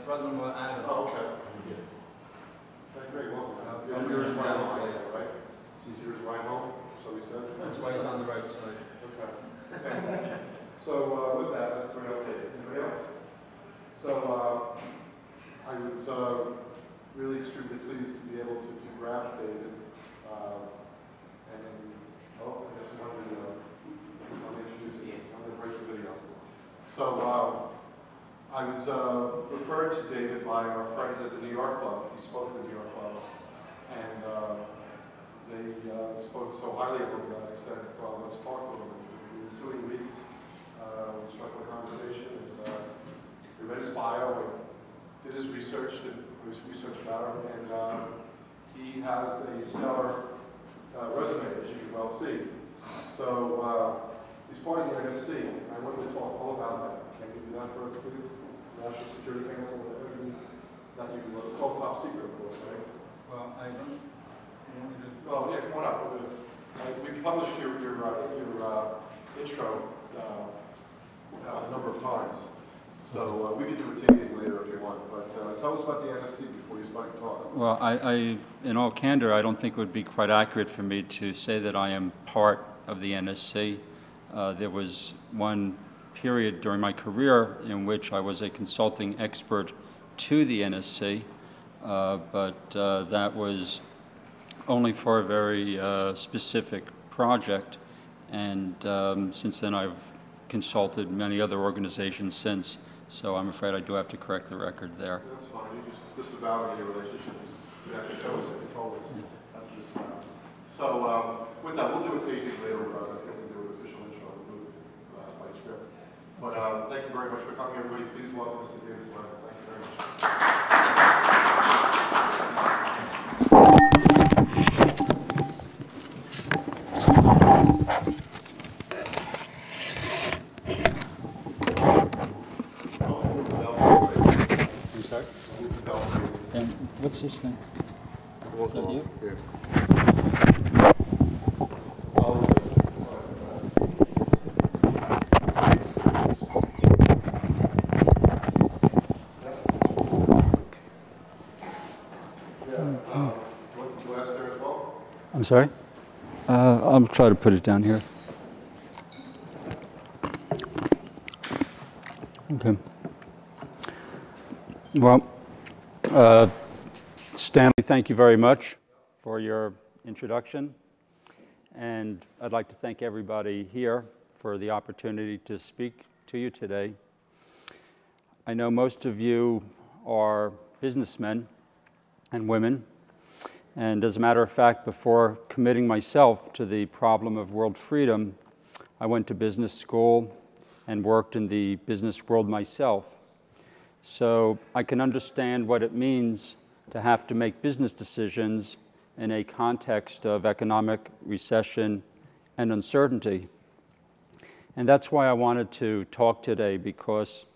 brother-in-law Adam. Oh, okay. Okay, great, welcome. You're yours right home, right? He's yours right home, so he says? That's why he's on the right side. Okay. So with that, that's great update. Anybody else? So I was really extremely pleased to be able to grab David. And then, oh, I guess one of the, I'll introduce you. I'm going to break the video. So I was referred to David by our friends at the New York Club. He spoke at the New York Club. And they spoke so highly of him that I said, well, let's talk to him. In the ensuing weeks, we struck a conversation, and we read his bio and did his research, about him, and he has a stellar resume, as you can well see. So he's part of the NSC, and I wanted to talk all about that. Can you do that for us, please? National Security Council, everything that you can look. It's all top secret, of course, right? Well, I don't. You want me to? Well, yeah, come on up. We've published your intro a number of times, so we can do a taping later if you want. But tell us about the NSC before you start talking. Well, I, in all candor, I don't think it would be quite accurate for me to say that I am part of the NSC. There was one period during my career in which I was a consulting expert to the NSC, but that was only for a very specific project, and since then I've consulted many other organizations since, so I'm afraid I do have to correct the record there. That's fine. You just disavowing your relationship. You have to tell us if you told us. That's just fine. So with that, we'll do a taping later. I think we'll do an official intro by script. But thank you very much for coming, everybody. Please welcome Mr. David Slemon. Thank you very much. And what's this thing? Is that you? Yeah. I'm sorry? I'll try to put it down here. Okay. Well, Stanley, thank you very much for your introduction. And I'd like to thank everybody here for the opportunity to speak to you today. I know most of you are businessmen and women. And as a matter of fact, before committing myself to the problem of world freedom, I went to business school and worked in the business world myself. So I can understand what it means to have to make business decisions in a context of economic recession and uncertainty. And that's why I wanted to talk today, because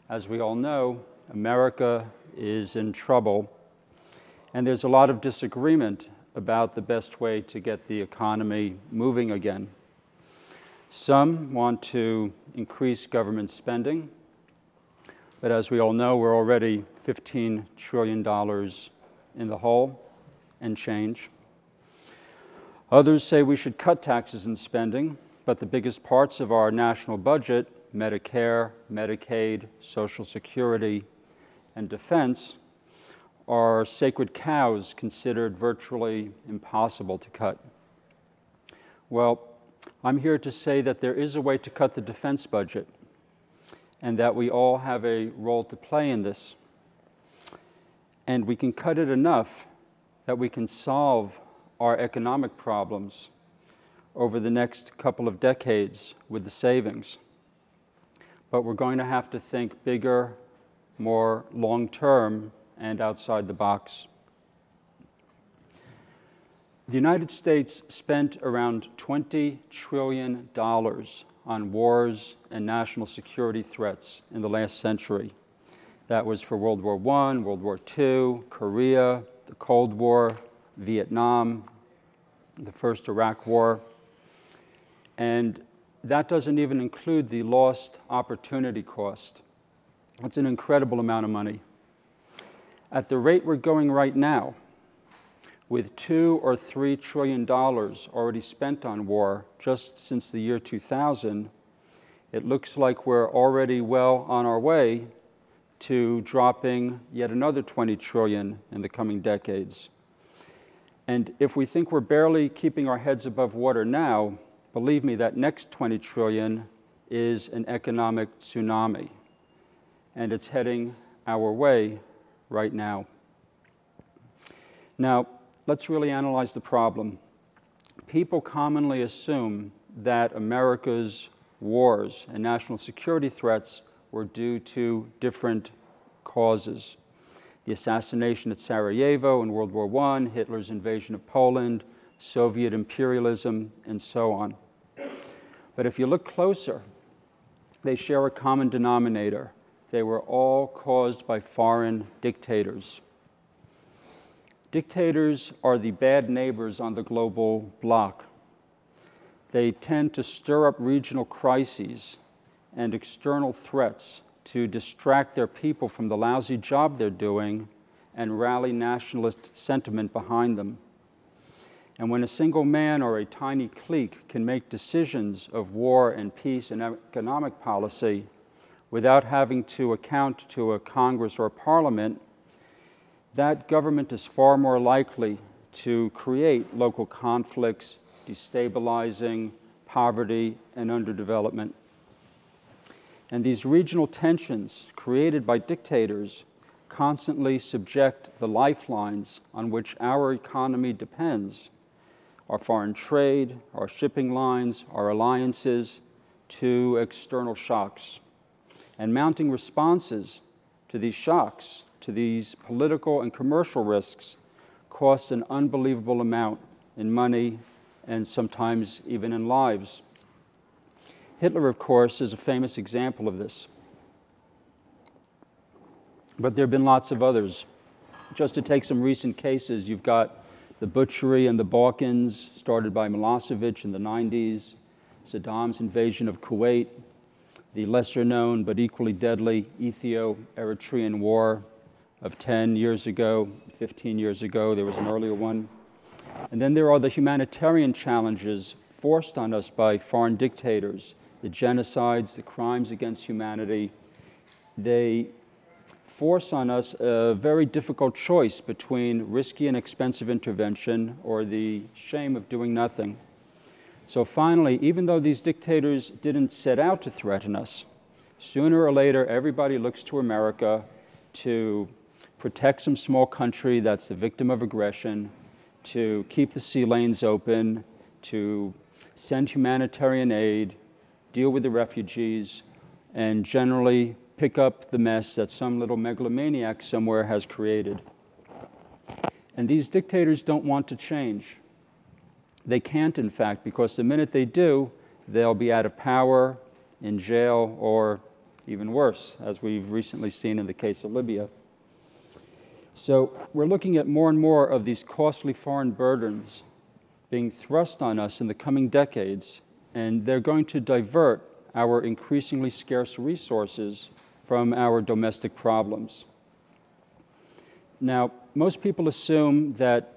as we all know, America is in trouble. And there's a lot of disagreement about the best way to get the economy moving again. Some want to increase government spending, but as we all know, we're already $15 trillion in the hole and change. Others say we should cut taxes and spending, but the biggest parts of our national budget, Medicare, Medicaid, Social Security, and defense, are sacred cows considered virtually impossible to cut. Well, I'm here to say that there is a way to cut the defense budget, and that we all have a role to play in this. And we can cut it enough that we can solve our economic problems over the next couple of decades with the savings. But we're going to have to think bigger, more long-term, and outside the box. The United States spent around $20 trillion on wars and national security threats in the last century. That was for World War I, World War II, Korea, the Cold War, Vietnam, the first Iraq War. And that doesn't even include the lost opportunity cost. It's an incredible amount of money. At the rate we're going right now, with $2 or $3 trillion already spent on war just since the year 2000, it looks like we're already well on our way to dropping yet another 20 trillion in the coming decades. And if we think we're barely keeping our heads above water now, believe me, that next 20 trillion is an economic tsunami, and it's heading our way right now. Now, let's really analyze the problem. People commonly assume that America's wars and national security threats were due to different causes. The assassination at Sarajevo in World War I, Hitler's invasion of Poland, Soviet imperialism, and so on. But if you look closer, they share a common denominator. They were all caused by foreign dictators. Dictators are the bad neighbors on the global bloc. They tend to stir up regional crises and external threats to distract their people from the lousy job they're doing and rally nationalist sentiment behind them. And when a single man or a tiny clique can make decisions of war and peace and economic policy without having to account to a Congress or a parliament, that government is far more likely to create local conflicts, destabilizing, poverty, and underdevelopment. And these regional tensions created by dictators constantly subject the lifelines on which our economy depends, our foreign trade, our shipping lines, our alliances, to external shocks. And mounting responses to these shocks, to these political and commercial risks, costs an unbelievable amount in money and sometimes even in lives. Hitler, of course, is a famous example of this. But there have been lots of others. Just to take some recent cases, you've got the butchery in the Balkans, started by Milosevic in the 90s, Saddam's invasion of Kuwait, the lesser-known but equally deadly Ethio-Eritrean War of 10 years ago, 15 years ago. There was an earlier one. And then there are the humanitarian challenges forced on us by foreign dictators, the genocides, the crimes against humanity. They force on us a very difficult choice between risky and expensive intervention or the shame of doing nothing. So finally, even though these dictators didn't set out to threaten us, sooner or later everybody looks to America to protect some small country that's the victim of aggression, to keep the sea lanes open, to send humanitarian aid, deal with the refugees, and generally pick up the mess that some little megalomaniac somewhere has created. And these dictators don't want to change. They can't, in fact, because the minute they do, they'll be out of power, in jail, or even worse, as we've recently seen in the case of Libya. So we're looking at more and more of these costly foreign burdens being thrust on us in the coming decades, and they're going to divert our increasingly scarce resources from our domestic problems. Now, most people assume that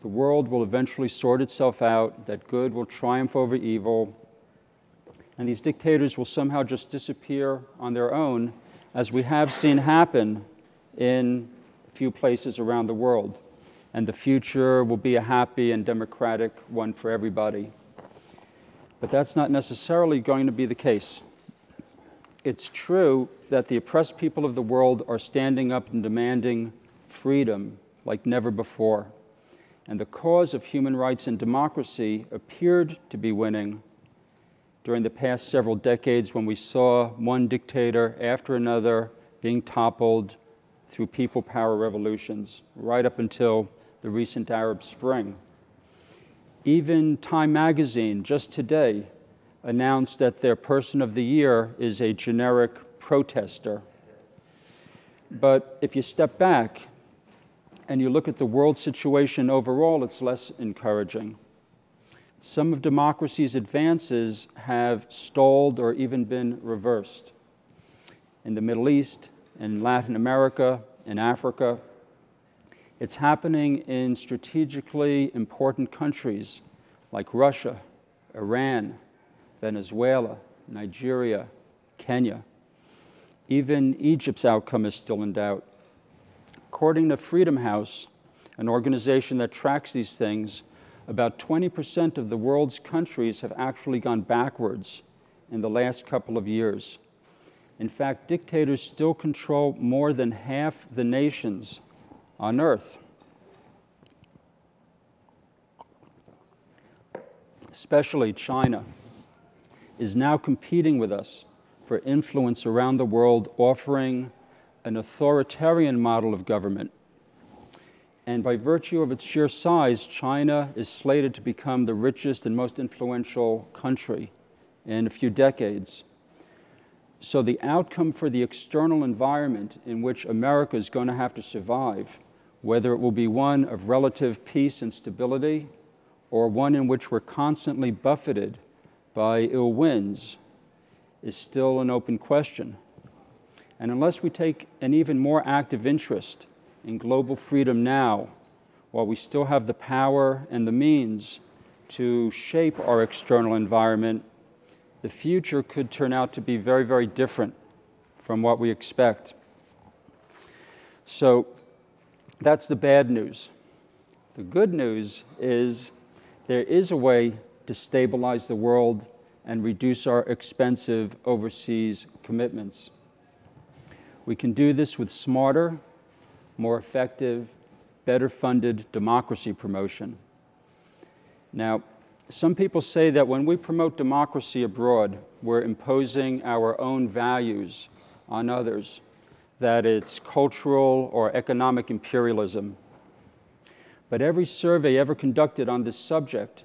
the world will eventually sort itself out, that good will triumph over evil, and these dictators will somehow just disappear on their own, as we have seen happen in a few places around the world. And the future will be a happy and democratic one for everybody. But that's not necessarily going to be the case. It's true that the oppressed people of the world are standing up and demanding freedom like never before. And the cause of human rights and democracy appeared to be winning during the past several decades when we saw one dictator after another being toppled through people power revolutions, right up until the recent Arab Spring. Even Time magazine, just today, announced that their person of the year is a generic protester. But if you step back and you look at the world situation overall, it's less encouraging. Some of democracy's advances have stalled or even been reversed. In the Middle East, in Latin America, in Africa. It's happening in strategically important countries like Russia, Iran, Venezuela, Nigeria, Kenya. Even Egypt's outcome is still in doubt. According to Freedom House, an organization that tracks these things, about 20% of the world's countries have actually gone backwards in the last couple of years. In fact, dictators still control more than half the nations on Earth. Especially China is now competing with us for influence around the world, offering an authoritarian model of government. And by virtue of its sheer size, China is slated to become the richest and most influential country in a few decades. So the outcome for the external environment in which America is going to have to survive, whether it will be one of relative peace and stability, or one in which we're constantly buffeted by ill winds, is still an open question. And unless we take an even more active interest in global freedom now, while we still have the power and the means to shape our external environment, the future could turn out to be very, very different from what we expect. So that's the bad news. The good news is there is a way to stabilize the world and reduce our expensive overseas commitments. We can do this with smarter, more effective, better funded democracy promotion. Now, some people say that when we promote democracy abroad, we're imposing our own values on others, that it's cultural or economic imperialism. But every survey ever conducted on this subject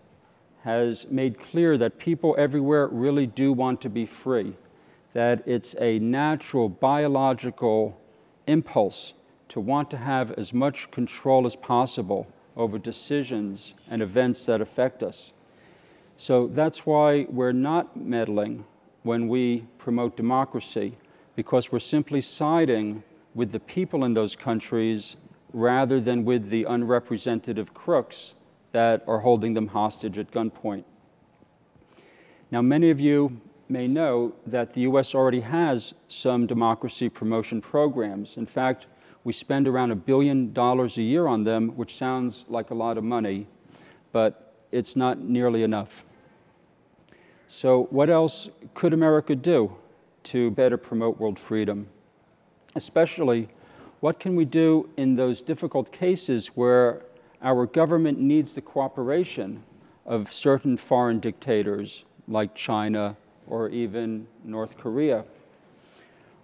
has made clear that people everywhere really do want to be free, that it's a natural biological impulse to want to have as much control as possible over decisions and events that affect us. So that's why we're not meddling when we promote democracy, because we're simply siding with the people in those countries rather than with the unrepresentative crooks that are holding them hostage at gunpoint. Now, many of you may know that the U.S. already has some democracy promotion programs. In fact, we spend around $1 billion a year on them, which sounds like a lot of money, but it's not nearly enough. So what else could America do to better promote world freedom? Especially, what can we do in those difficult cases where our government needs the cooperation of certain foreign dictators like China or even North Korea?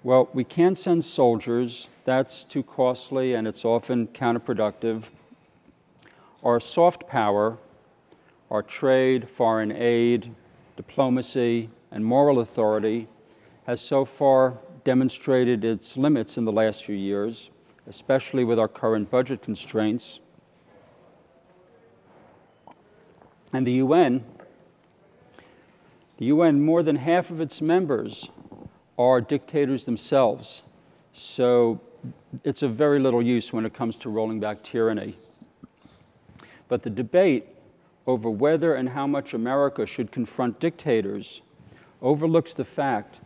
Well, we can't send soldiers. That's too costly and it's often counterproductive. Our soft power, our trade, foreign aid, diplomacy, and moral authority has so far demonstrated its limits in the last few years, especially with our current budget constraints. And the UN, more than half of its members are dictators themselves. So it's of very little use when it comes to rolling back tyranny. But the debate over whether and how much America should confront dictators overlooks the fact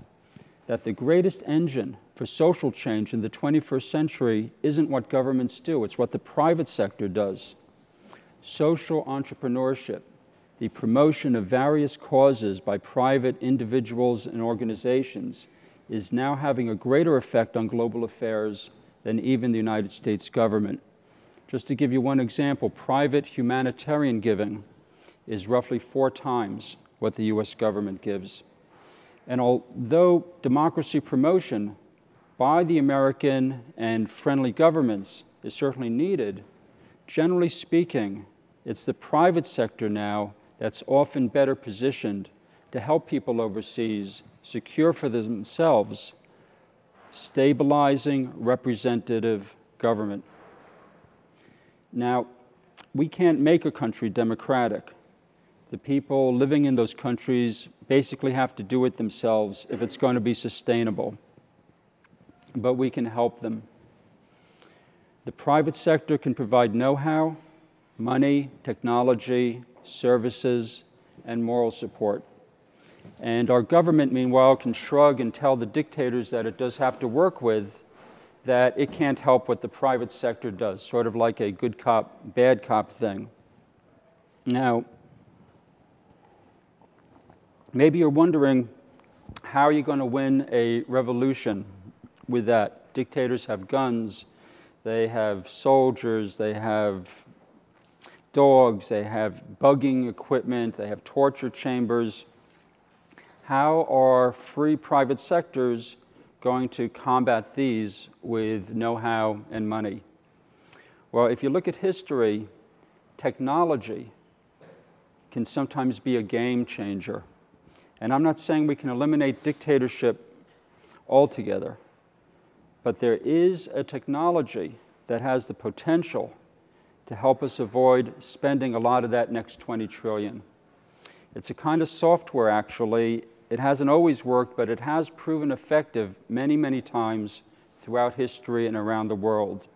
that the greatest engine for social change in the 21st century isn't what governments do, it's what the private sector does. Social entrepreneurship, the promotion of various causes by private individuals and organizations, is now having a greater effect on global affairs than even the United States government. Just to give you one example, private humanitarian giving is roughly 4 times what the US government gives. And although democracy promotion by the American and friendly governments is certainly needed, generally speaking, it's the private sector now that's often better positioned to help people overseas secure for themselves stabilizing representative government. Now, we can't make a country democratic. The people living in those countries basically have to do it themselves if it's going to be sustainable. But we can help them. The private sector can provide know-how, money, technology, services, and moral support. And our government, meanwhile, can shrug and tell the dictators that it does have to work with that it can't help what the private sector does, sort of like a good cop, bad cop thing. Now, maybe you're wondering, how are you going to win a revolution with that? Dictators have guns, they have soldiers, they have dogs, they have bugging equipment, they have torture chambers. How are free private sectors going to combat these with know-how and money? Well, if you look at history, technology can sometimes be a game changer. And I'm not saying we can eliminate dictatorship altogether, but there is a technology that has the potential to help us avoid spending a lot of that next 20 trillion. It's a kind of software, actually. It hasn't always worked, but it has proven effective many, many times throughout history and around the world.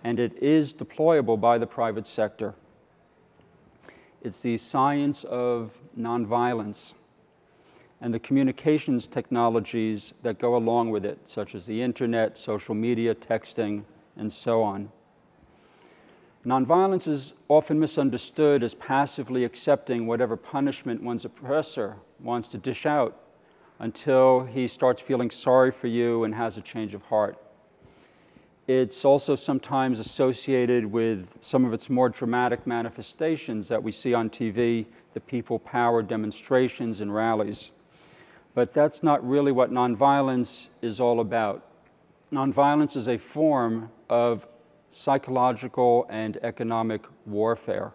And it is deployable by the private sector. It's the science of nonviolence and the communications technologies that go along with it, such as the internet, social media, texting, and so on. Nonviolence is often misunderstood as passively accepting whatever punishment one's oppressor wants to dish out until he starts feeling sorry for you and has a change of heart. It's also sometimes associated with some of its more dramatic manifestations that we see on TV, the people power demonstrations and rallies. But that's not really what nonviolence is all about. Nonviolence is a form of psychological and economic warfare.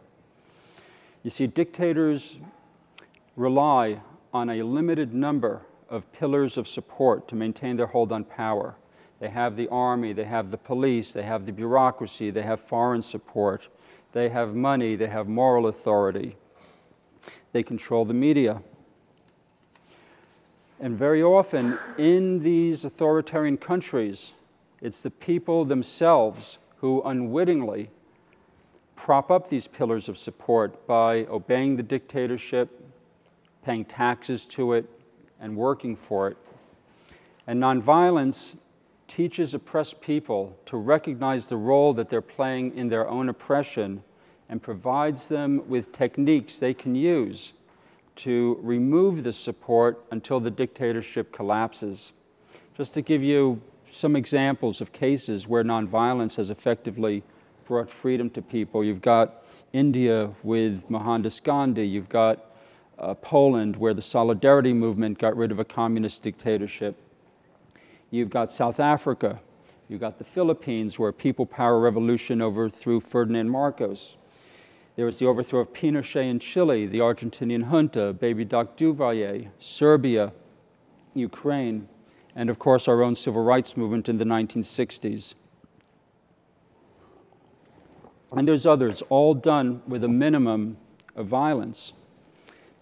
You see, dictators rely on a limited number of pillars of support to maintain their hold on power. They have the army, they have the police, they have the bureaucracy, they have foreign support, they have money, they have moral authority. They control the media. And very often, in these authoritarian countries, it's the people themselves who unwittingly prop up these pillars of support by obeying the dictatorship, paying taxes to it, and working for it. And nonviolence teaches oppressed people to recognize the role that they're playing in their own oppression and provides them with techniques they can use to remove the support until the dictatorship collapses. Just to give you some examples of cases where nonviolence has effectively brought freedom to people. You've got India with Mohandas Gandhi. You've got Poland, where the Solidarity movement got rid of a communist dictatorship. You've got South Africa. You've got the Philippines, where people power revolution overthrew Ferdinand Marcos. There was the overthrow of Pinochet in Chile, the Argentinian junta, Baby Doc Duvalier, Serbia, Ukraine, and of course our own civil rights movement in the 1960s. And there's others, all done with a minimum of violence.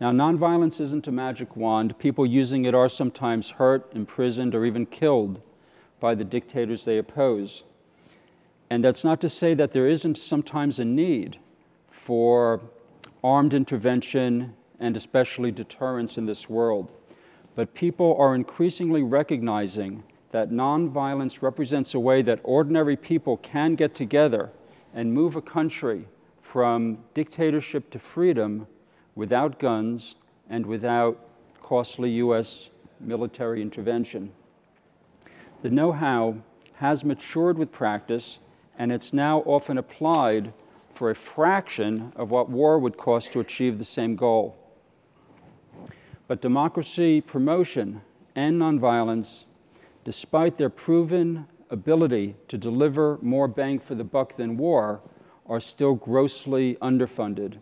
Now, nonviolence isn't a magic wand. People using it are sometimes hurt, imprisoned, or even killed by the dictators they oppose. And that's not to say that there isn't sometimes a need for armed intervention and especially deterrence in this world. But people are increasingly recognizing that nonviolence represents a way that ordinary people can get together and move a country from dictatorship to freedom without guns and without costly U.S. military intervention. The know-how has matured with practice, and it's now often applied for a fraction of what war would cost to achieve the same goal. But democracy promotion and nonviolence, despite their proven ability to deliver more bang for the buck than war, are still grossly underfunded.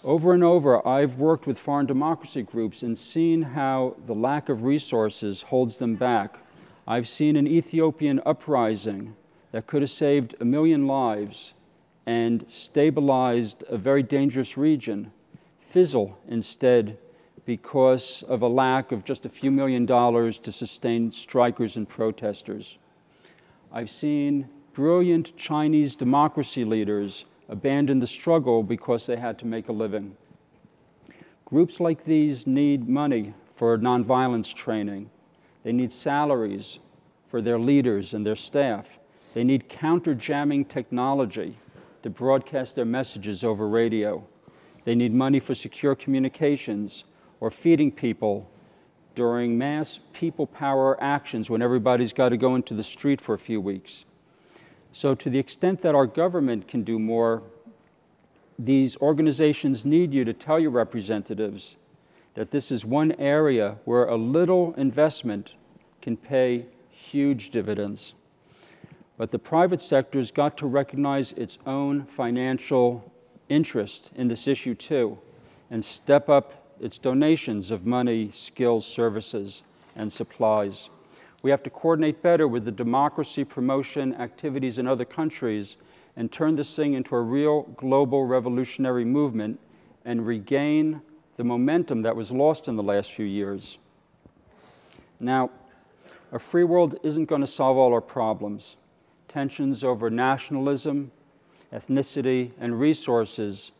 Over and over, I've worked with foreign democracy groups and seen how the lack of resources holds them back. I've seen an Ethiopian uprising that could have saved 1 million lives and stabilized a very dangerous region fizzle instead because of a lack of just a few $1 million to sustain strikers and protesters. I've seen brilliant Chinese democracy leaders abandoned the struggle because they had to make a living. Groups like these need money for nonviolence training. They need salaries for their leaders and their staff. They need counter-jamming technology to broadcast their messages over radio. They need money for secure communications or feeding people during mass people power actions when everybody's got to go into the street for a few weeks. So to the extent that our government can do more, these organizations need you to tell your representatives that this is one area where a little investment can pay huge dividends. But the private sector's got to recognize its own financial interest in this issue too, and step up its donations of money, skills, services, and supplies. We have to coordinate better with the democracy promotion activities in other countries and turn this thing into a real global revolutionary movement and regain the momentum that was lost in the last few years. Now, a free world isn't going to solve all our problems. Tensions over nationalism, ethnicity, and resources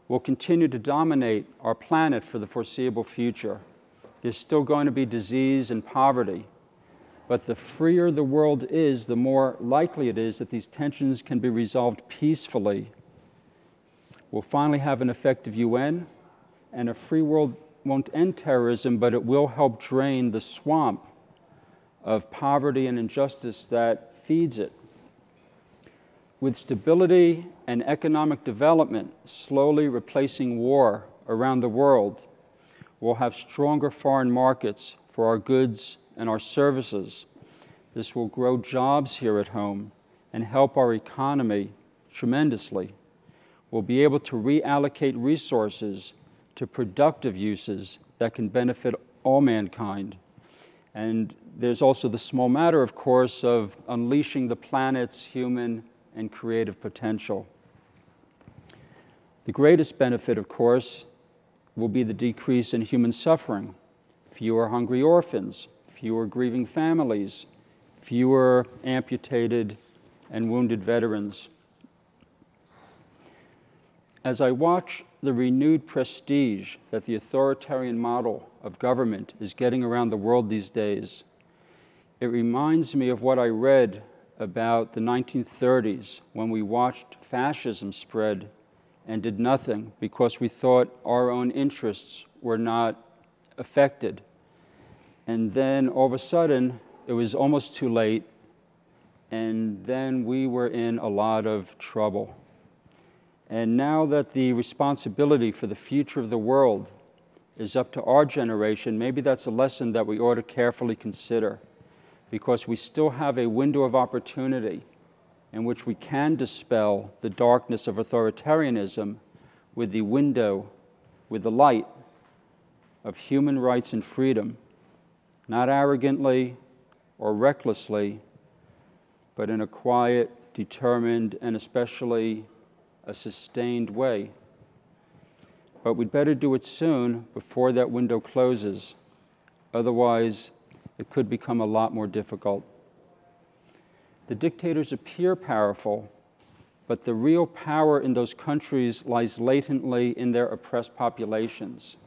will continue to dominate our planet for the foreseeable future. There's still going to be disease and poverty, but the freer the world is, the more likely it is that these tensions can be resolved peacefully. We'll finally have an effective UN, and a free world won't end terrorism, but it will help drain the swamp of poverty and injustice that feeds it. With stability and economic development slowly replacing war around the world, we'll have stronger foreign markets for our goods and our services. This will grow jobs here at home and help our economy tremendously. We'll be able to reallocate resources to productive uses that can benefit all mankind. And there's also the small matter, of course, of unleashing the planet's human and creative potential. The greatest benefit, of course, will be the decrease in human suffering. Fewer hungry orphans, fewer grieving families, fewer amputated and wounded veterans. As I watch the renewed prestige that the authoritarian model of government is getting around the world these days, it reminds me of what I read about the 1930s when we watched fascism spread and did nothing because we thought our own interests were not affected. And then all of a sudden, it was almost too late, and then we were in a lot of trouble. And now that the responsibility for the future of the world is up to our generation, maybe that's a lesson that we ought to carefully consider, because we still have a window of opportunity in which we can dispel the darkness of authoritarianism with the light of human rights and freedom, not arrogantly or recklessly, but in a quiet, determined, and especially a sustained way. But we'd better do it soon before that window closes. Otherwise, it could become a lot more difficult. The dictators appear powerful, but the real power in those countries lies latently in their oppressed populations.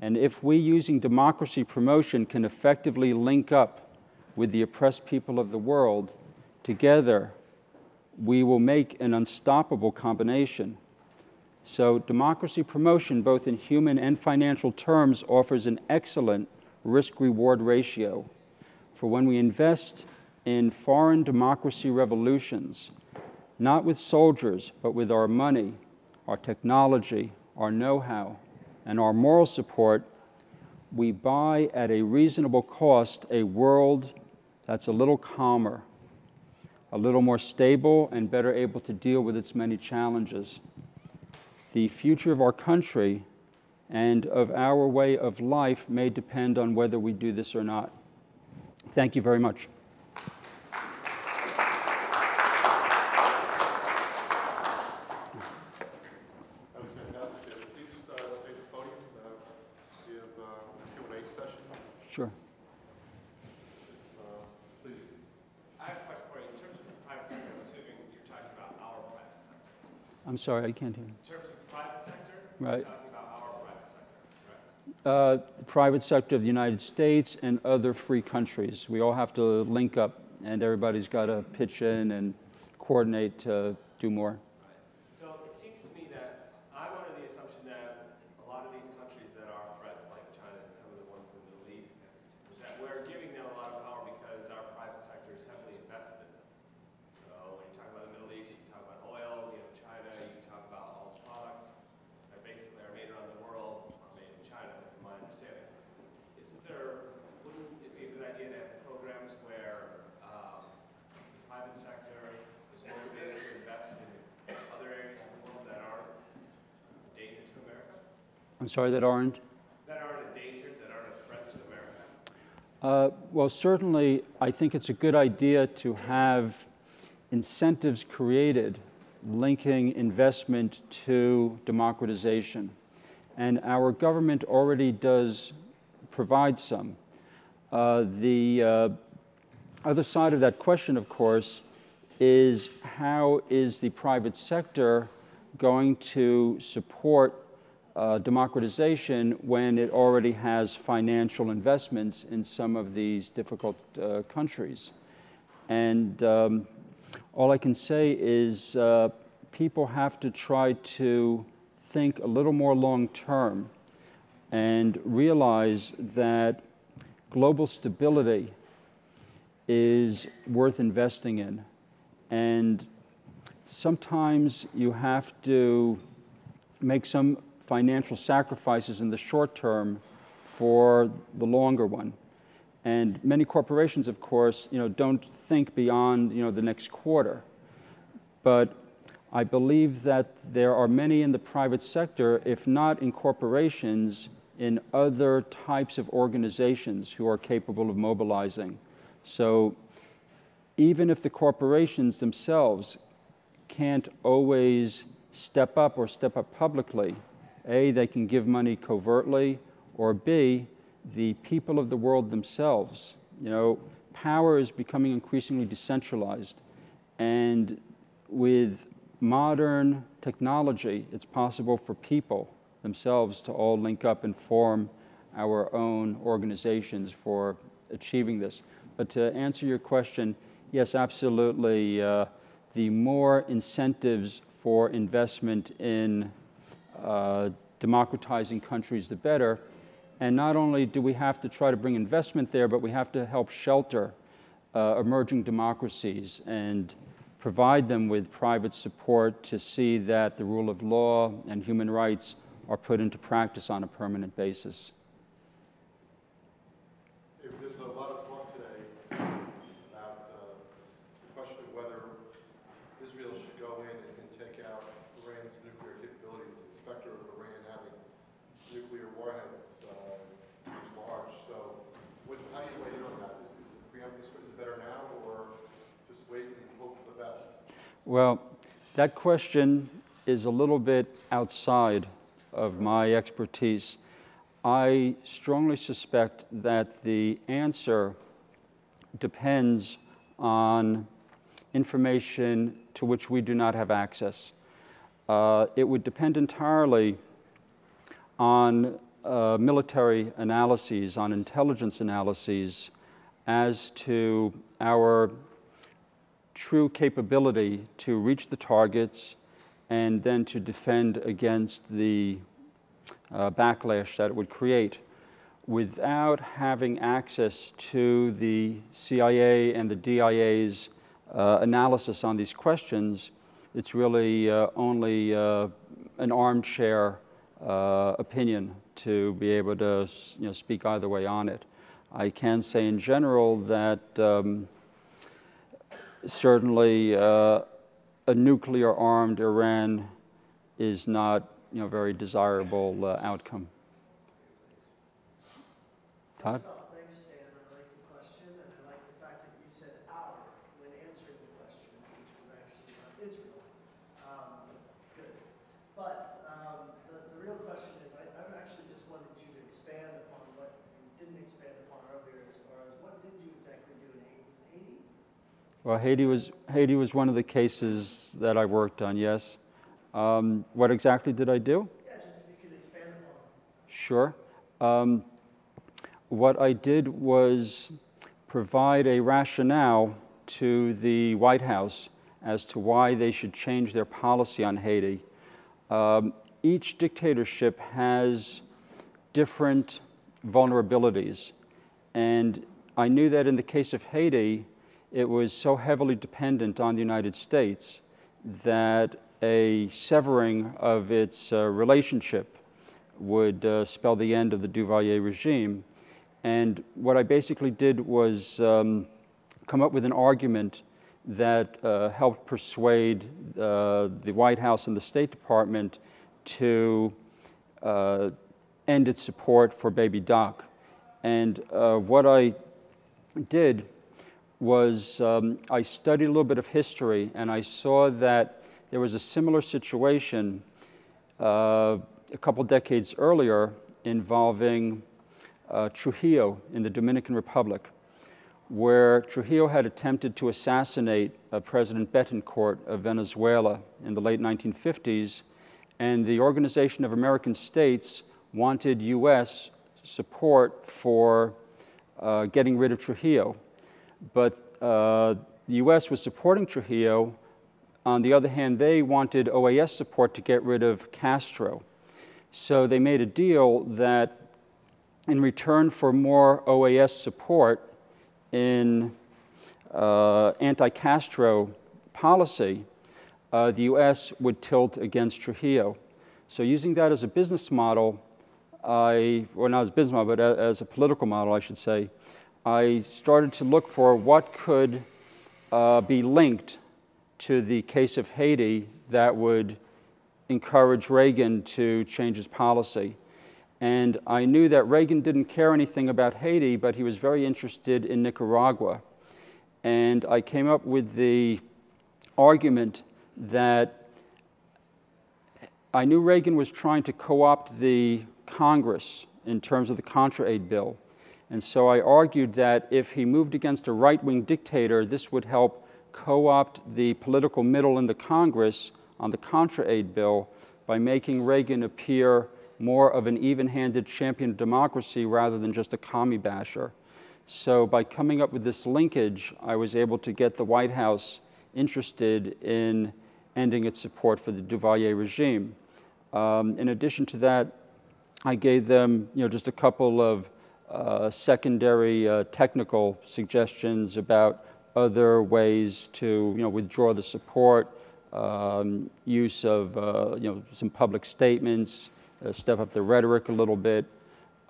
And if we, using democracy promotion, can effectively link up with the oppressed people of the world, together we will make an unstoppable combination. So democracy promotion, both in human and financial terms, offers an excellent risk-reward ratio. For when we invest in foreign democracy revolutions, not with soldiers, but with our money, our technology, our know-how, and our moral support, we buy at a reasonable cost a world that's a little calmer, a little more stable, and better able to deal with its many challenges. The future of our country and of our way of life may depend on whether we do this or not. Thank you very much. That was fantastic. Please stay at the podium. We have a Q&A session. Sure. Please. I have a question for you. In terms of the private sector, I'm sorry, I can't hear you. In terms of private sector, Right. we're talking about our private sector, correct? The private sector of the United States and other free countries. We all have to link up, and everybody's got to pitch in and coordinate to do more. So it seems to me that I'm under the assumption that a lot of these countries that are threats, like China and some of the ones in the Middle East, is that we're giving them a lot of power because our private sector is heavily invested in them. So when you talk about the Middle East, you talk about oil, you know, China, you talk about all the products that basically are made around the world are made in China, from my understanding. Wouldn't it be a good idea to have programs where the private sector is motivated to invest in other areas of the world that aren't a danger to America? I'm sorry, that aren't? That aren't endangered, that aren't a threat to America? Well, certainly, I think it's a good idea to have incentives created linking investment to democratization. And our government already does provide some. The other side of that question, of course, is how is the private sector going to support democratization when it already has financial investments in some of these difficult countries? And all I can say is people have to try to think a little more long-term and realize that global stability is worth investing in. And sometimes you have to make some financial sacrifices in the short term for the longer one. And many corporations, of course, don't think beyond, the next quarter. But I believe that there are many in the private sector, if not in corporations, in other types of organizations who are capable of mobilizing. So even if the corporations themselves can't always step up or step up publicly, A, they can give money covertly, or B, the people of the world themselves. Power is becoming increasingly decentralized. And with modern technology, it's possible for people themselves to all link up and form our own organizations for achieving this. But to answer your question, yes, absolutely. The more incentives for investment in democratizing countries, the better. And not only do we have to try to bring investment there, but we have to help shelter emerging democracies and provide them with private support to see that the rule of law and human rights are put into practice on a permanent basis. There's a lot of talk today about the question of whether Israel should go in and take out Iran's nuclear capabilities. The specter of Iran having nuclear warheads is large. So how do you weigh in on that? Is preempt this better now, or just wait and hope for the best? Well, that question is a little bit outside of my expertise. I strongly suspect that the answer depends on information to which we do not have access. It would depend entirely on military analyses, on intelligence analyses, as to our true capability to reach the targets and then to defend against the backlash that it would create. Without having access to the CIA and the DIA's analysis on these questions, it's really only an armchair opinion to be able to speak either way on it. I can say in general that certainly a nuclear-armed Iran is not, very desirable outcome. Todd? Thanks, Stan. I like the question, and I like the fact that you said "our" when answering the question, which was actually about Israel. Good. But the real question is, I actually just wanted you to expand upon what you didn't expand upon earlier, as far as what did you exactly do in Haiti? Was it Haiti? Well, Haiti was one of the cases that I worked on, yes. What exactly did I do? Yeah, just if you could expand upon it. Sure. What I did was provide a rationale to the White House as to why they should change their policy on Haiti. Each dictatorship has different vulnerabilities, and I knew that in the case of Haiti, it was so heavily dependent on the United States that a severing of its relationship would spell the end of the Duvalier regime. And what I basically did was come up with an argument that helped persuade the White House and the State Department to end its support for Baby Doc. And what I did was I studied a little bit of history, and I saw that there was a similar situation a couple decades earlier involving Trujillo in the Dominican Republic, where Trujillo had attempted to assassinate President Betancourt of Venezuela in the late 1950s, and the Organization of American States wanted U.S. support for getting rid of Trujillo. But the U.S. was supporting Trujillo. On the other hand, they wanted OAS support to get rid of Castro. So they made a deal that in return for more OAS support in anti-Castro policy, the U.S. would tilt against Trujillo. So using that as a business model, well, not as a business model, but as a political model, I should say, I started to look for what could be linked to the case of Haiti that would encourage Reagan to change his policy. And I knew that Reagan didn't care anything about Haiti, but he was very interested in Nicaragua. And I came up with the argument that I knew Reagan was trying to co-opt the Congress in terms of the Contra Aid bill. And so I argued that if he moved against a right-wing dictator, this would help co-opt the political middle in the Congress on the Contra Aid bill by making Reagan appear more of an even-handed champion of democracy rather than just a commie basher. So by coming up with this linkage, I was able to get the White House interested in ending its support for the Duvalier regime. In addition to that, I gave them just a couple of secondary technical suggestions about other ways to withdraw the support, use of some public statements, step up the rhetoric a little bit.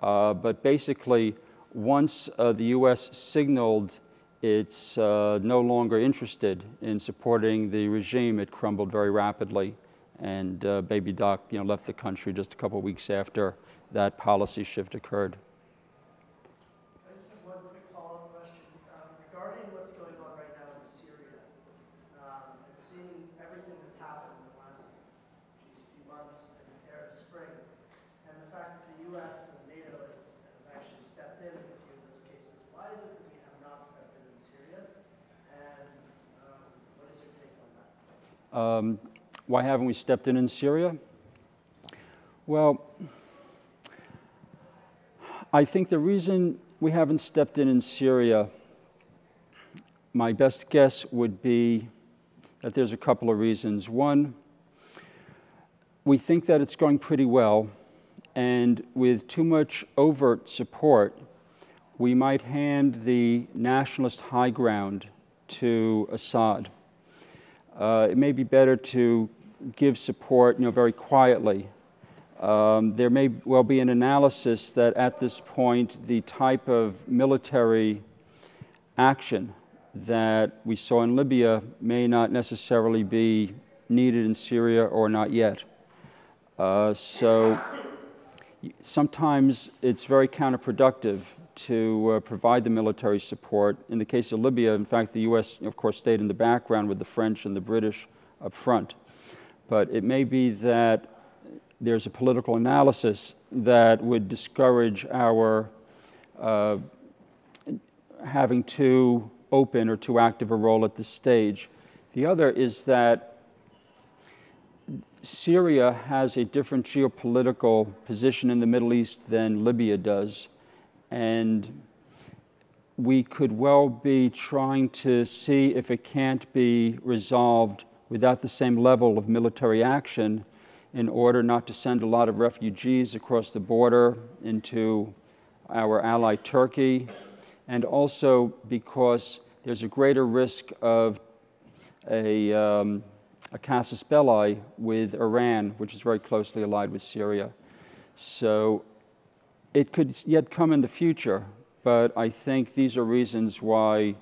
But basically, once the U.S. signaled it's no longer interested in supporting the regime, it crumbled very rapidly. And Baby Doc left the country just a couple of weeks after that policy shift occurred. I just have one quick follow-up question. Regarding what's going on right now in Syria, and seeing everything that's happened in the last few months in the Arab Spring, and the fact that the U.S. and NATO has actually stepped in a few of those cases, why is it that we have not stepped in Syria? And what is your take on that? Why haven't we stepped in Syria? Well, I think the reason we haven't stepped in Syria, my best guess would be that there's a couple of reasons. One, we think that it's going pretty well, and with too much overt support, we might hand the nationalist high ground to Assad. It may be better to give support, very quietly. There may well be an analysis that at this point, the type of military action that we saw in Libya may not necessarily be needed in Syria or not yet. So sometimes it's very counterproductive to provide the military support. In the case of Libya, in fact, the U.S., of course, stayed in the background with the French and the British up front. But it may be that there's a political analysis that would discourage our having too open or too active a role at this stage. The other is that Syria has a different geopolitical position in the Middle East than Libya does, and we could well be trying to see if it can't be resolved without the same level of military action in order not to send a lot of refugees across the border into our ally Turkey, and also because there's a greater risk of a casus belli with Iran, which is very closely allied with Syria. So it could yet come in the future, but I think these are reasons why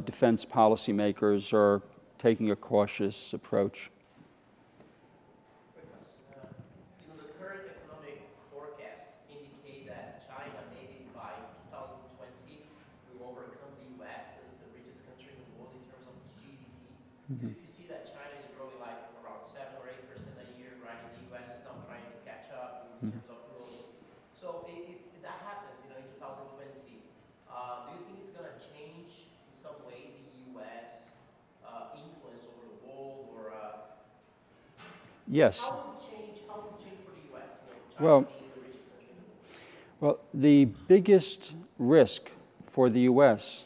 defense policymakers are taking a cautious approach. The current economic forecasts indicate that China, maybe by 2020, will overcome the U.S. as the richest country in the world in terms of its GDP. Because if you see that China is growing like around 7 or 8% a year, right, and the U.S. is now trying to catch up in terms of growth. So if that happens, in 2020, do you think it's going to change in some way the U.S. influence over the world, or Yes. how would it change for the U.S.? China Well, being the richest country in the world. Well, the biggest risk for the U.S.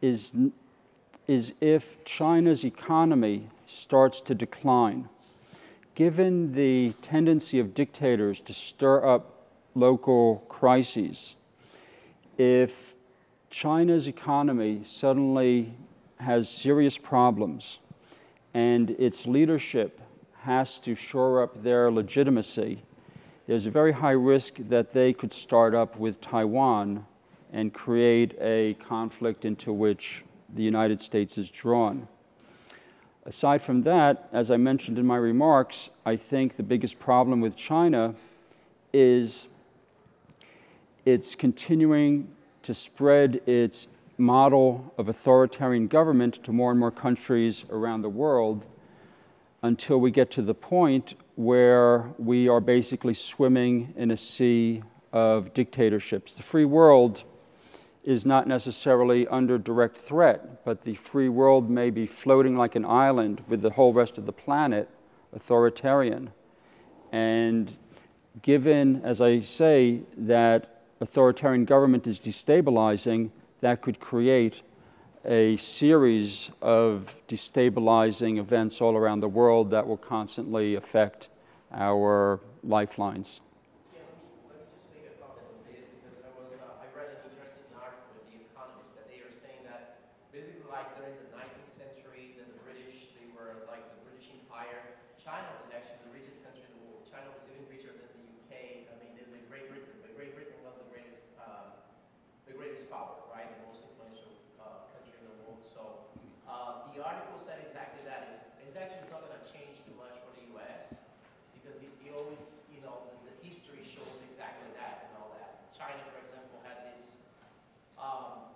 is if China's economy starts to decline. Given the tendency of dictators to stir up local crises, if China's economy suddenly has serious problems and its leadership has to shore up their legitimacy, there's a very high risk that they could start up with Taiwan and create a conflict into which the United States is drawn. Aside from that, as I mentioned in my remarks, I think the biggest problem with China is it's continuing to spread its model of authoritarian government to more and more countries around the world until we get to the point where we are basically swimming in a sea of dictatorships. The free world is not necessarily under direct threat, but the free world may be floating like an island with the whole rest of the planet authoritarian. And given, as I say, that authoritarian government is destabilizing, that could create a series of destabilizing events all around the world that will constantly affect our lifelines. Yeah, let me just make a comment on this, because I read an interesting article in The Economist that they were saying that basically like during the 19th century, the British, they were like the British Empire. China was actually the richest country in the world. China was even richer than the UK. I mean, the Great Britain. But Great Britain was the greatest power, right? The most influential country in the world. So the article said exactly that. It's actually not going to change too much for the U.S. because it always, the history shows exactly that and all that. China, for example, had this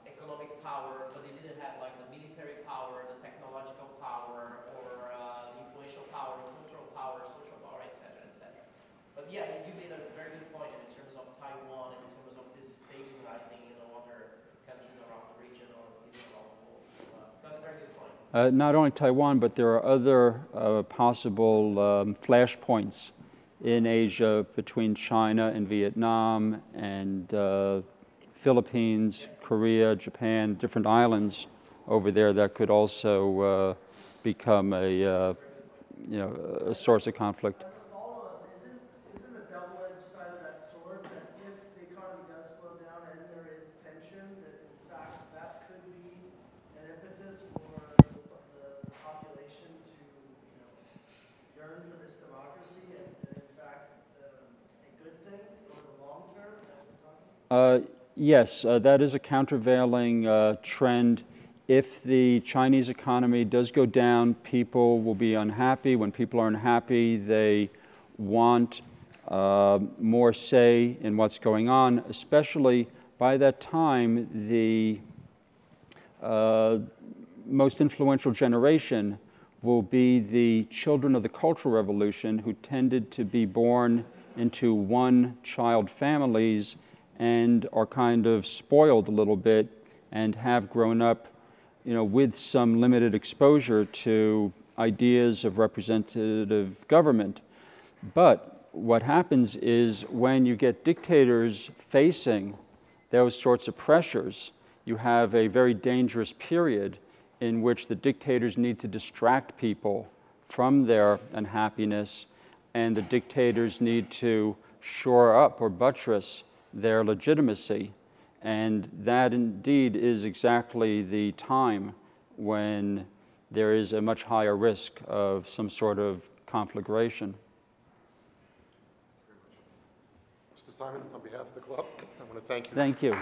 economic power, but they didn't have like the military power, the technological power, or the influential power, cultural power, social power, etc., etc. But yeah, you made a very good point in terms of Taiwan and in terms of destabilizing, other countries around the region or even around the world. That's a very good point. Not only Taiwan, but there are other possible flashpoints in Asia between China and Vietnam and Philippines, Korea, Japan, different islands over there that could also become a source of conflict. As a follow-up, isn't the double-edged side of that sword that if the economy does slow down and there is tension, that in fact that could be an impetus for the population to, yearn for this democracy and in fact a good thing over the long term, as we're talking? Yes, that is a countervailing trend. If the Chinese economy does go down, people will be unhappy. When people are unhappy, they want more say in what's going on, especially by that time, the most influential generation will be the children of the Cultural Revolution who tended to be born into one-child families and are kind of spoiled a little bit and have grown up with some limited exposure to ideas of representative government. But what happens is when you get dictators facing those sorts of pressures, you have a very dangerous period in which the dictators need to distract people from their unhappiness, and the dictators need to shore up or buttress their legitimacy. And that indeed is exactly the time when there is a much higher risk of some sort of conflagration. Mr. Simon, on behalf of the club, I want to thank you. Thank you.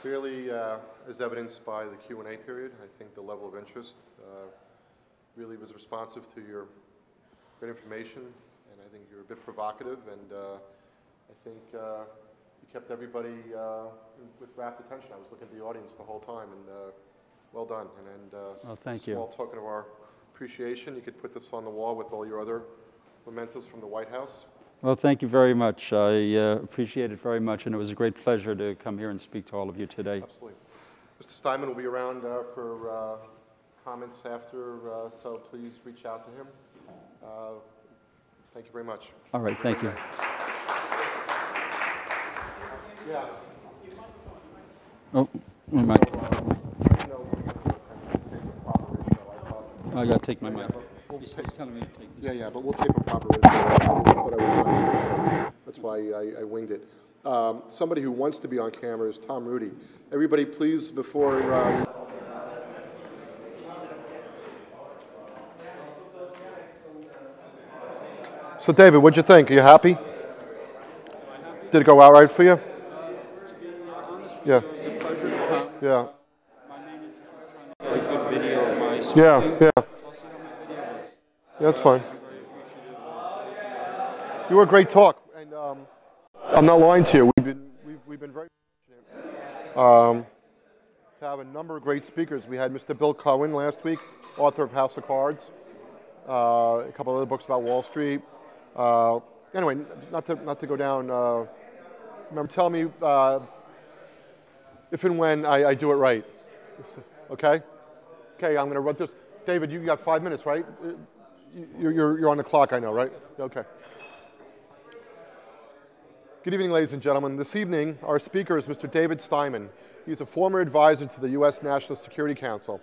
Clearly, as evidenced by the Q&A period, I think the level of interest really was responsive to your great information, and I think you're a bit provocative, and I think you kept everybody with rapt attention. I was looking at the audience the whole time, and well done. And Well, thank you. Small token of our appreciation. You could put this on the wall with all your other mementos from the White House. Well, thank you very much. I appreciate it very much, and it was a great pleasure to come here and speak to all of you today. Absolutely. Mr. Steinman will be around for comments after, so please reach out to him. Thank you very much. All right, thank you. Yeah. Oh, my mic. I gotta take my mic. He's telling me to take this. Yeah, but we'll tape a proper intro. That's why I winged it. Somebody who wants to be on camera is Tom Rudy. Everybody, please, before... So, David, what'd you think? Are you happy? Did it go out right for you? Yeah. Yeah. Yeah. That's fine. You were a great talk, and I'm not lying to you. We've been very fortunate to have a number of great speakers. We had Mr. Bill Cohen last week, author of House of Cards, a couple of other books about Wall Street. Anyway, not to go down. Remember, tell me if and when I do it right. Okay. Okay, I'm going to run this. David, you got 5 minutes, right? You're on the clock, I know, right? Okay. Good evening, ladies and gentlemen. This evening, our speaker is Mr. David Steinman. He's a former advisor to the U.S. National Security Council.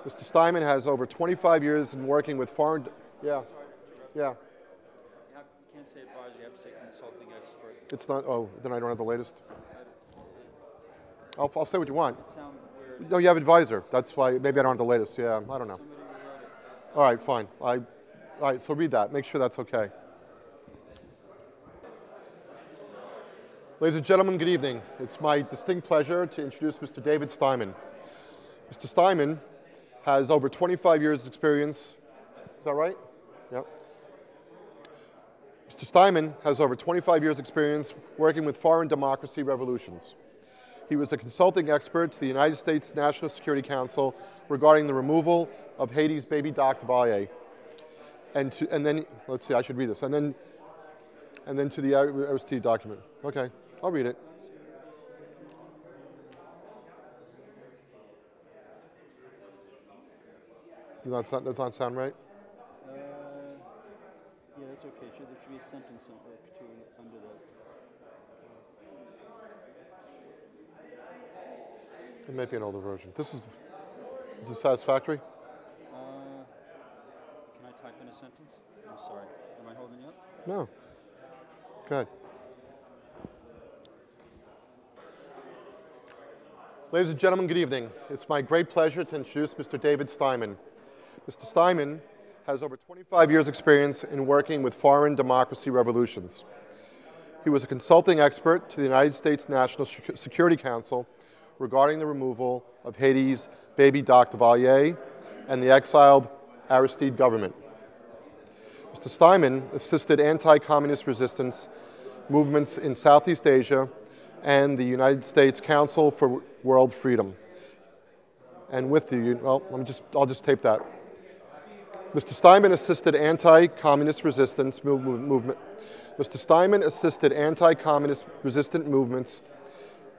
Mr. Steinman has over 25 years in working with foreign... Yeah. Yeah. You can't say advisor, you have to say consulting expert. It's not... Oh, then I don't have the latest. I'll say what you want. It sounds weird. No, you have advisor. That's why... Maybe I don't have the latest. Yeah, I don't know. All right, fine. All right, so read that. Make sure that's okay. Ladies and gentlemen, good evening. It's my distinct pleasure to introduce Mr. David Steinman. Mr. Steinman has over 25 years' experience. Is that right? Yep. Mr. Steinman has over 25 years' experience working with foreign democracy revolutions. He was a consulting expert to the United States National Security Council regarding the removal of Haiti's baby Dr. Vallier. And then, let's see, I should read this. And then to the Aristide document. Okay, I'll read it. Does not sound right? Yeah, that's okay. There should be a sentence or two under that. It might be an older version. Is this satisfactory? Can I type in a sentence? I'm sorry. Am I holding you up? No. Go ahead. Ladies and gentlemen, good evening. It's my great pleasure to introduce Mr. David Steinman. Mr. Steinman has over 25 years' experience in working with foreign democracy revolutions. He was a consulting expert to the United States National Security Council regarding the removal of Haiti's baby Dr. Vallier and the exiled Aristide government. Mr. Steinman assisted anti-communist resistance movements in Southeast Asia and the United States Council for World Freedom. And with the, well, I'll just tape that. Mr. Steinman assisted anti-communist resistance movement. Mr. Steinman assisted anti-communist resistant movements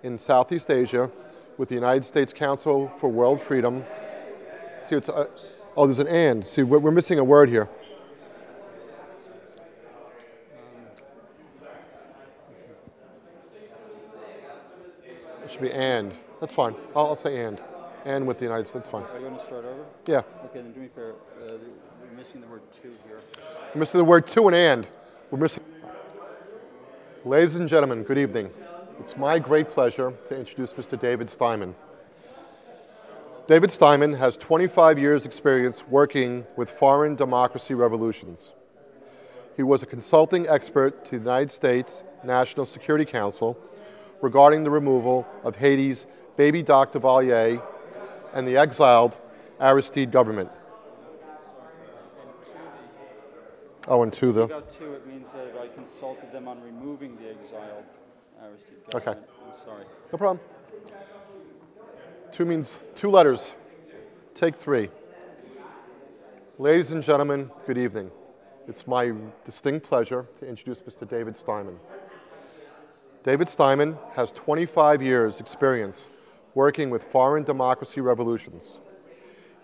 in Southeast Asia with the United States Council for World Freedom. See, it's, oh, there's an and. See, we're missing a word here. It should be and. That's fine. I'll say and. And with the United States, that's fine. Are you going to start over? Yeah. Okay, then do me a favor. We're missing the word to here. We're missing the word to and. We're missing. Ladies and gentlemen, good evening. It's my great pleasure to introduce Mr. David Steinman. David Steinman has 25 years' experience working with foreign democracy revolutions. He was a consulting expert to the United States National Security Council regarding the removal of Haiti's Baby Doc Duvalier and the exiled Aristide government. Oh, and to the... If you got to, it means that I consulted them on removing the exiled Aristide government. Okay. I'm sorry. No problem. To means 2 letters. Take 3. Ladies and gentlemen, good evening. It's my distinct pleasure to introduce Mr. David Steinman. David Steinman has 25 years' experience working with foreign democracy revolutions.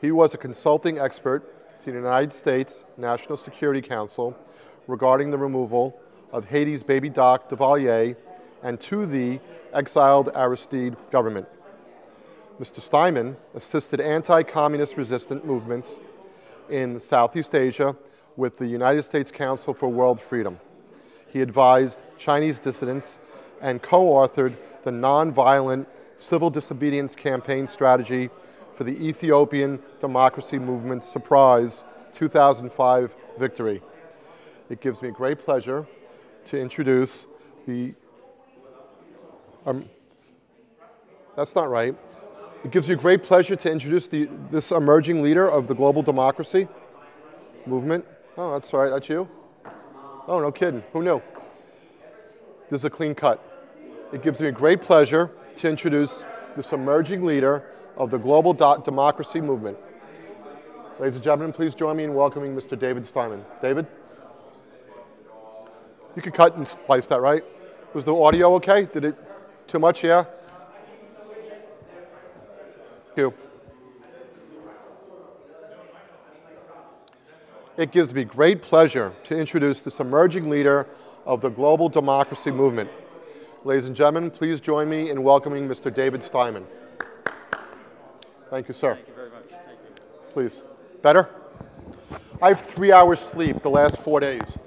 He was a consulting expert to the United States National Security Council regarding the removal of Haiti's Baby Doc Duvalier and to the exiled Aristide government. Mr. Steinman assisted anti-communist resistant movements in Southeast Asia with the United States Council for World Freedom. He advised Chinese dissidents and co-authored the nonviolent civil disobedience campaign strategy for the Ethiopian Democracy Movement's surprise 2005 victory. It gives me great pleasure to introduce the, that's not right. It gives me great pleasure to introduce this emerging leader of the global democracy movement. Oh, that's all right, that's you? Oh, no kidding, who knew? This is a clean cut. It gives me great pleasure to introduce this emerging leader of the global democracy movement. Ladies and gentlemen, please join me in welcoming Mr. David Steinman. David? You could cut and splice that, right? Was the audio okay? Did it too much, yeah? Thank you. It gives me great pleasure to introduce this emerging leader of the global democracy movement. Ladies and gentlemen, please join me in welcoming Mr. David Steinman. Thank you, sir. Thank you very much. Thank you. Please. Better? I have 3 hours sleep the last 4 days.